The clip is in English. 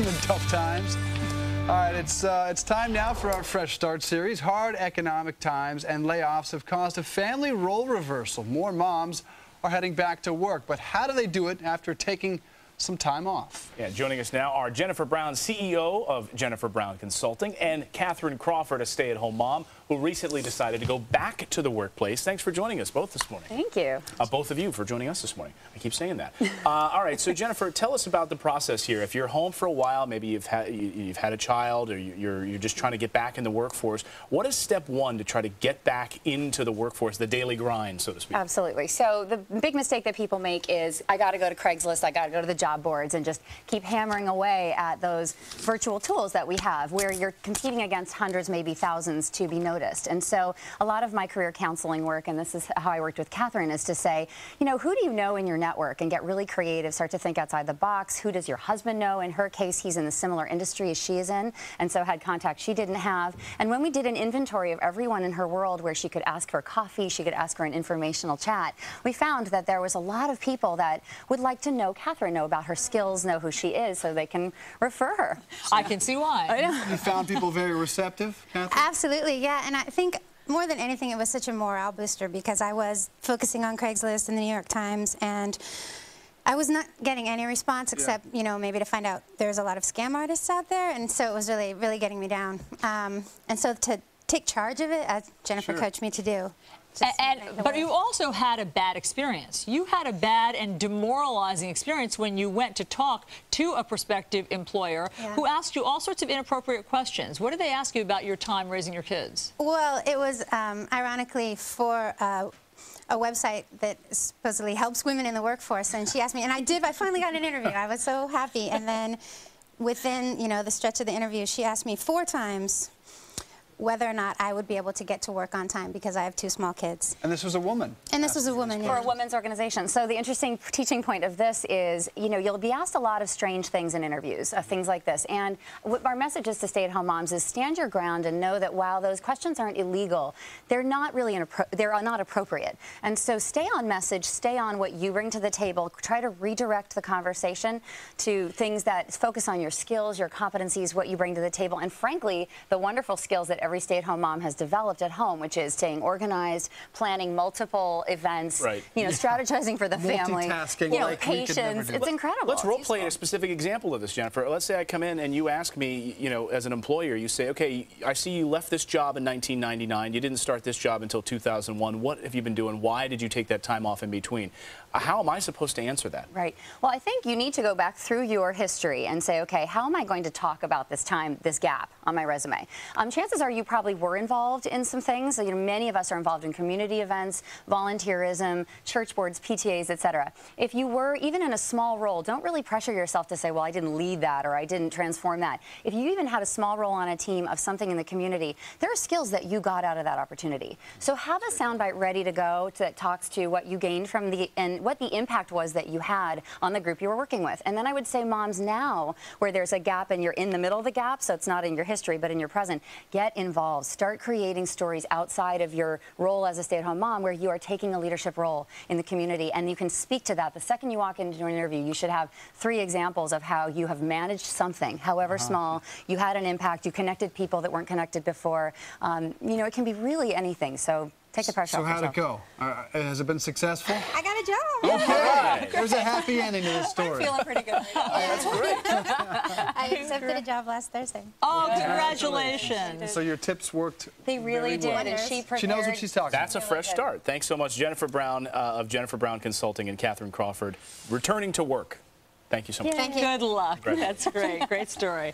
in the tough times. All right, it's time now for our Fresh Start series. Hard economic times and layoffs have caused a family role reversal. More moms are heading back to work, but how do they do it after taking some time off? Yeah, joining us now are Jennifer Brown, CEO of Jennifer Brown Consulting, and Catherine Crawford, a stay-at-home mom who recently decided to go back to the workplace. Thanks for joining us both this morning. Thank you. Both of you for joining us this morning. I keep saying that. All right, so Jennifer, tell us about the process here. If you're home for a while, maybe you've had a child, or you're just trying to get back in the workforce. What is step one to try to get back into the workforce, the daily grind, so to speak? Absolutely. So the big mistake that people make is, I got to go to Craigslist, I got to go to the job boards, and just keep hammering away at those virtual tools that we have, where you're competing against hundreds, maybe thousands, to be noticed. And so a lot of my career counseling work, and this is how I worked with Catherine, is to say, you know, who do you know in your network, and get really creative, start to think outside the box. Who does your husband know? In her case, he's in the similar industry as she is in, and so had contacts she didn't have. And when we did an inventory of everyone in her world where she could ask for coffee, she could ask for an informational chat, we found that there was a lot of people that would like to know Catherine, know about her skills, know who she is, so they can refer her. I can see why. I know. You found people very receptive, Catherine? Absolutely, yeah. And I think more than anything, it was such a morale booster, because I was focusing on Craigslist and the New York Times, and I was not getting any response except, you know, maybe to find out there's a lot of scam artists out there, and so it was really, really getting me down. And so to take charge of it, as Jennifer coached me to do. But you also had a bad experience. You had a bad and demoralizing experience when you went to talk to a prospective employer who asked you all sorts of inappropriate questions. What did they ask you about your time raising your kids? Well, it was ironically for a website that supposedly helps women in the workforce, and she asked me, and I finally got an interview. I was so happy. And then within, you know, the stretch of the interview, she asked me 4 times whether or not I would be able to get to work on time, because I have 2 small kids. And this was a woman. And this was a woman, For a women's organization. So the interesting teaching point of this is, you know, you'll be asked a lot of strange things in interviews, things like this. And what our message is to stay-at-home moms is, stand your ground and know that while those questions aren't illegal, they're not really they're not appropriate. And so stay on message, stay on what you bring to the table, try to redirect the conversation to things that focus on your skills, your competencies, what you bring to the table, and frankly, the wonderful skills that every stay-at-home mom has developed at home, which is staying organized, planning multiple events, you know, strategizing for the family, you know, patience. It's incredible. Let's role play a specific example of this, Jennifer. Let's say I come in and you ask me, you know, as an employer, you say, okay, I see you left this job in 1999. You didn't start this job until 2001. What have you been doing? Why did you take that time off in between? How am I supposed to answer that? Right. Well, I think you need to go back through your history and say, okay, how am I going to talk about this time, this gap on my resume? Chances are you probably were involved in some things. You know, many of us are involved in community events, volunteerism, church boards, PTAs, etc. If you were even in a small role, don't really pressure yourself to say, well, I didn't lead that or I didn't transform that. If you even had a small role on a team of something in the community, there are skills that you got out of that opportunity. So have a soundbite ready to go that talks to what you gained from and what the impact was that you had on the group you were working with. And then I would say, moms, now where there's a gap and you're in the middle of the gap, so it's not in your history but in your present, get involved. Start creating stories outside of your role as a stay-at-home mom where you are taking a leadership role in the community, and you can speak to that. The second you walk into an interview, you should have 3 examples of how you have managed something, however small, you had an impact, you connected people that weren't connected before. You know, it can be really anything. So take the pressure off yourself. So how'd it go? Has it been successful? I got a job. Okay. Right. There's a happy ending to this story. I'm feeling pretty good right now. That's great. I accepted a job last Thursday. Oh, congratulations. So your tips worked. They really did, well. and she prepared. She knows what she's talking about. That's a fresh start. Thanks so much, Jennifer Brown of Jennifer Brown Consulting, and Catherine Crawford, returning to work. Thank you so much. Thank you. Good luck. That's great. Great story.